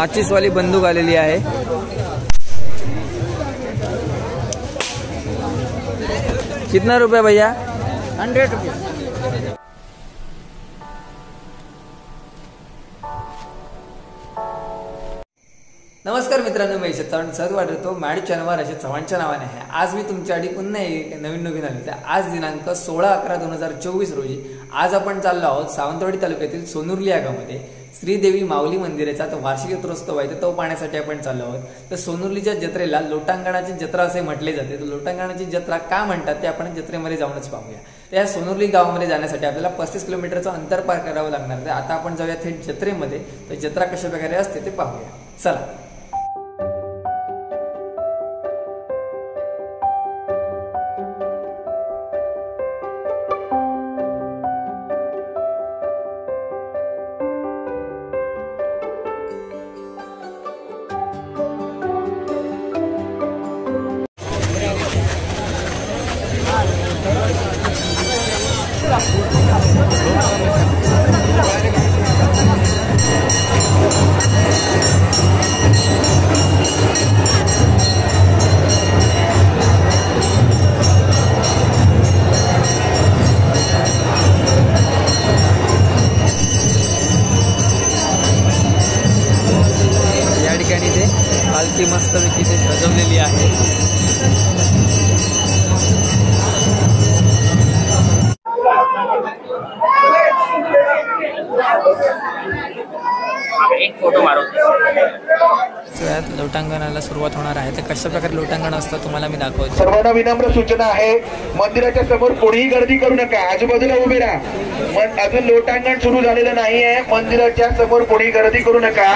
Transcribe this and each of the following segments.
माचिसवाली बंदूक आलेली आहे। कितना रुपया भैया? 100 रुपये। नमस्कार मित्रांनो, मी चव्हाण सहज वाटतो मॅडी चॅनलवर असे चव्हाणच्या नावाने आहे। आज मी तुमच्यासाठी पुन्हा एक नवीन आले तर आज दिनांक 16/11/2024 रोजी आज आपण चाललो आहोत सावंतवाडी तालुक्यातील सोनुर्ली या गावामध्ये श्रीदेवी माऊली मंदिराचा तो वार्षिक जत्रोत्सव आहे तो पाहण्यासाठी आपण चाललो आहोत। तर सोनुर्लीच्या जत्रेला लोटांगणाची जत्रा असे म्हटले जाते। तर लोटांगणाची जत्रा का म्हणतात ते आपण जत्रेमध्ये जाऊनच पाहूया। त्या सोनुर्ली गावामध्ये जाण्यासाठी आपल्याला 35 किलोमीटरचं अंतर पार करावं लागणार। तर आता आपण जाऊया थेट जत्रेमध्ये, तर जत्रा कशा प्रकारे असते ते पाहूया, चला। या ठिकाणी ते पालखी मस्तपैकी ते सजवलेली आहे। एक फोटो मारो। लोटांगणाला सुरुवात होणार आहे। तर कशा प्रकारे लोटांगण असतं तुम्हाला मी दाखवतो। सर्वांना विनम्र सूचना आहे, मंदिराच्या समोर कोणीही गर्दी करू नका, आजूबाजूला उभे राहा। अजून लोटांगण सुरू झालेलं नाहीये, मंदिराच्या समोर कोणीही गर्दी करू नका।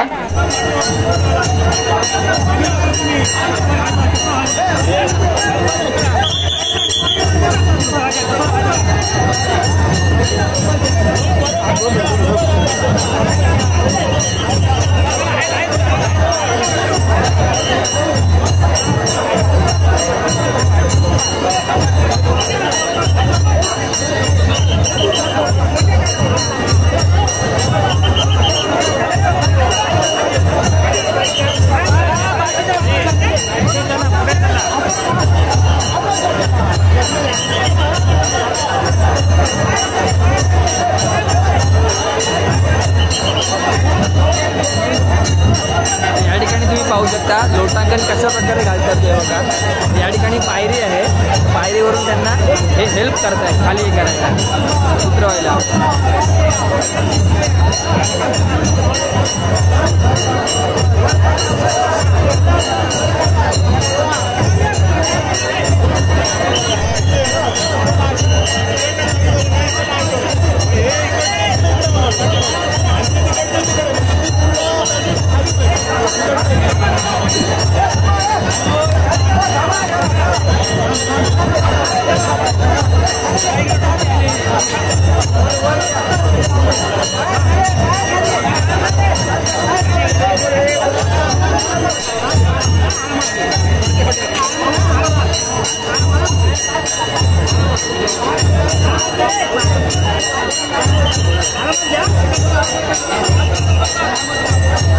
या ठिकाणी तुम्ही पाहू शकता लोटांगण कशा प्रकारे घालतात ते बघा। या ठिकाणी पायरी आहे, पायरीवरून त्यांना हे हेल्प करतायत खाली हे करायला, उतरवायला।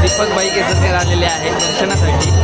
दीपक भाई केसरकर आलेले आहे दर्शनासाठी।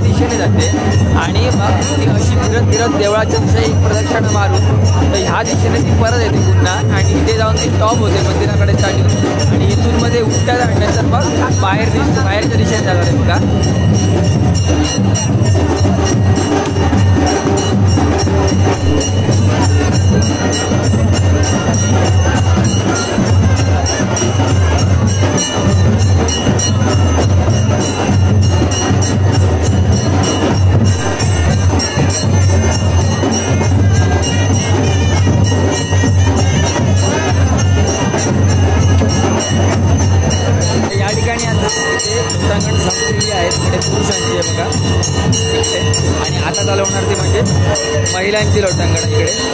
दिशेने जाते आणि मग ती अशी फिरत फिरत देवळाच्या एक प्रदक्षिणा मारून तर ह्या दिशेने ती परत येते पुन्हा आणि इथे जाऊन ती स्टॉप होते मंदिराकडे चालून आणि इथून मध्ये उठत्या जाण्यानंतर मग बाहेरच्या दिशेने जाणार आहे बघा. या ठिकाणी आता इथे लोटांगण संपलेली आहेत इकडे पुरुषांची आहे बघा आणि आता चालू होणार ती म्हणजे महिलांची लोटांगण इकडे.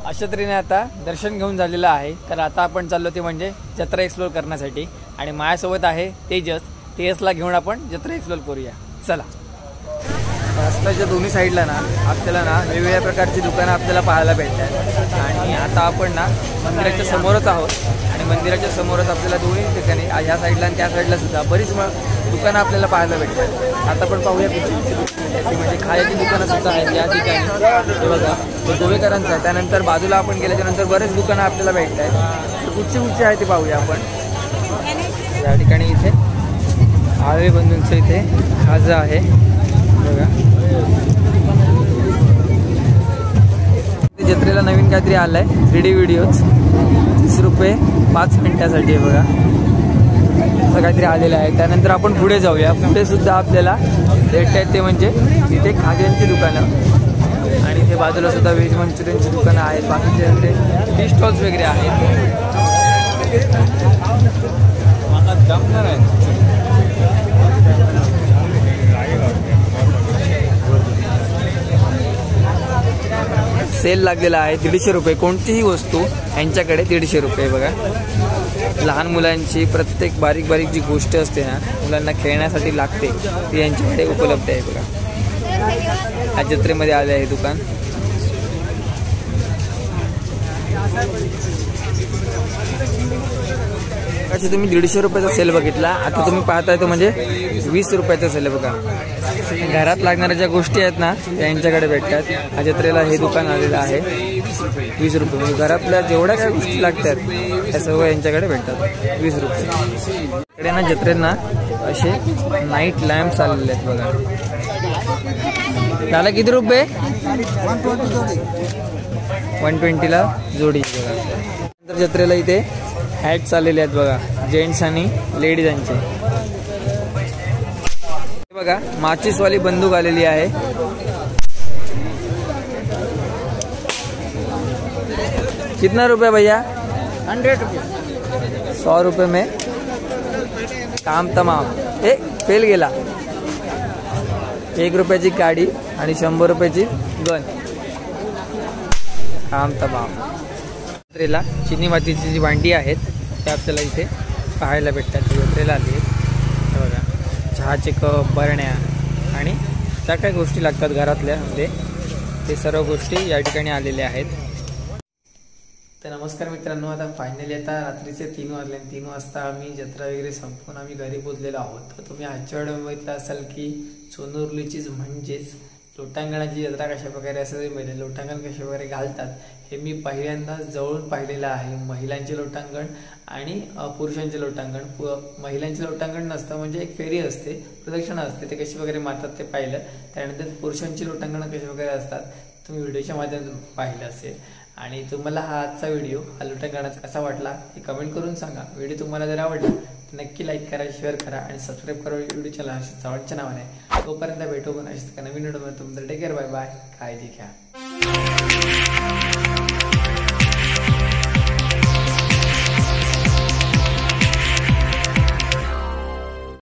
अशा तऱ्हेने आता दर्शन घेऊन झालेलं आहे. तर आता आपण चाललो ते म्हणजे जत्रा एक्सप्लोर करण्यासाठी आणि माझ्यासोबत आहे तेजसला घेऊन आपण जत्रा एक्सप्लोर करूया. चला. रस्त्याच्या दोन्ही साईडला ना आपल्याला ना वेगवेगळ्या प्रकारची दुकानं आपल्याला पाहायला भेटतात आणि आता आपण ना मंदिराच्या समोरच आहोत आणि मंदिराच्या समोरच आपल्याला दोन्ही ठिकाणी ह्या साईडला आणि त्या साईडला सुद्धा बरीच दुकानं आपल्याला पाहायला भेटतात. आता आपण पाहूया कुठे म्हणजे खायची दुकानं सुद्धा आहेत या ठिकाणी. हे बघा गोवेकरांचं आहे. त्यानंतर बाजूला आपण गेल्याच्यानंतर बरेच दुकानं आपल्याला भेटत आहेत. तर कुठची आहे ते पाहूया आपण. या ठिकाणी इथे आळवे बंधूंचं इथे खाजा आहे बघा. जत्रेला नवीन काहीतरी आलंय 3D व्हिडिओज 30 रुपये 5 मिनिटासाठी आहे बघा. असं काहीतरी आलेलं आहे. त्यानंतर आपण पुढे जाऊया. पुढे सुद्धा आपल्याला भेटत आहेत ते म्हणजे इथे खाद्यांची दुकानं आणि इथे बाजूला सुद्धा व्हेज मंचुरियनची दुकानं आहेत. बाकीचे इथे टी स्टॉल्स वगैरे आहेत. सेल लागलेला आहे 150 रुपये. कोणतीही वस्तू यांच्याकडे 150 रुपये बघा. लहान मुलांची प्रत्येक बारीक बारीक जी गोष्ट असते ना मुलांना खेळण्यासाठी लागते ती यांच्याकडे उपलब्ध आहे बघा. या जत्रेमध्ये आले आहे दुकान. अच्छा तुम्ही 150 रुपयाचा सेल बघितला. आता तुम्ही पाहताय तो म्हणजे 20 रुपयाचा सेल बघा. घरात लागणाऱ्या ज्या गोष्टी आहेत ना त्या यांच्याकडे भेटतात. या जत्रेला हे दुकान आलेलं आहे 20 रुपये. म्हणजे घरातल्या जेवढ्या काही गोष्टी लागतात त्या सर्व यांच्याकडे भेटतात 20 रुपये. इकडे ना जत्रेंना असे नाईट लॅम्प्स आलेले आहेत बघा. त्याला किती रुपये? 120ला जोडी बघा. नंतर जत्रेला इथे हॅट्स आलेले आहेत बघा जेंट्स आणि लेडीजांचे. बघा माचीसवाली बंदूक आलेली आहे. कितना रुपये भैया? 100 रुपये. 100 रुपये में काम तमाम. हे फेल गेला. 1 रुपयाची गाडी आणि 100 रुपयाची गन. काम तमाम. जत्रेला चिनी मातीची जी भांडी आहेत ते आपल्याला इथे पाहायला भेटतात. जत्रेला आली आहेत बघा. चहाचे कप बरण्या आणि त्या काही गोष्टी लागतात घरातल्यामध्ये ते सर्व गोष्टी या ठिकाणी आलेल्या आहेत. तर नमस्कार मित्रांनो. आता फायनली आता रात्रीचे 3 वाजले. 3 वाजता आम्ही जत्रा वगैरे संपून आम्ही घरी पोचलेलो आहोत. तर तुम्ही आजच्या व्हिडिओ बघितला असाल की सोनुर्लीचीच म्हणजेच लोटांगणाची जत्रा कशा प्रकारे असते म्हणजे लोटांगण कशा प्रकारे घालतात हे मी पहिल्यांदा जवळून पाहिलेलं आहे. महिलांचे लोटांगण आणि पुरुषांचे लोटांगण. महिलांचे लोटांगण नसतं म्हणजे एक फेरी असते प्रदक्षिणा असते ते कशी वगैरे मारतात ते पाहिलं. त्यानंतर पुरुषांची लोटांगण कशा वगैरे असतात तुम्ही व्हिडिओच्या माध्यमातून पाहिलं असेल. आणि तुम्हाला हा आजचा व्हिडिओ हा लोटांगणाचा कसा वाटला हे कमेंट करून सांगा. व्हिडिओ तुम्हाला जर आवडला तर नक्की लाईक करा शेअर करा आणि सबस्क्राईब करा व्हिडिओ चॅनल अशा चव्हाणच्या नावाने. तोपर्यंत भेटू पण अशीच नवीन व्हिडिओ. तुमचं टेक केअर. Bye bye. काळजी घ्या.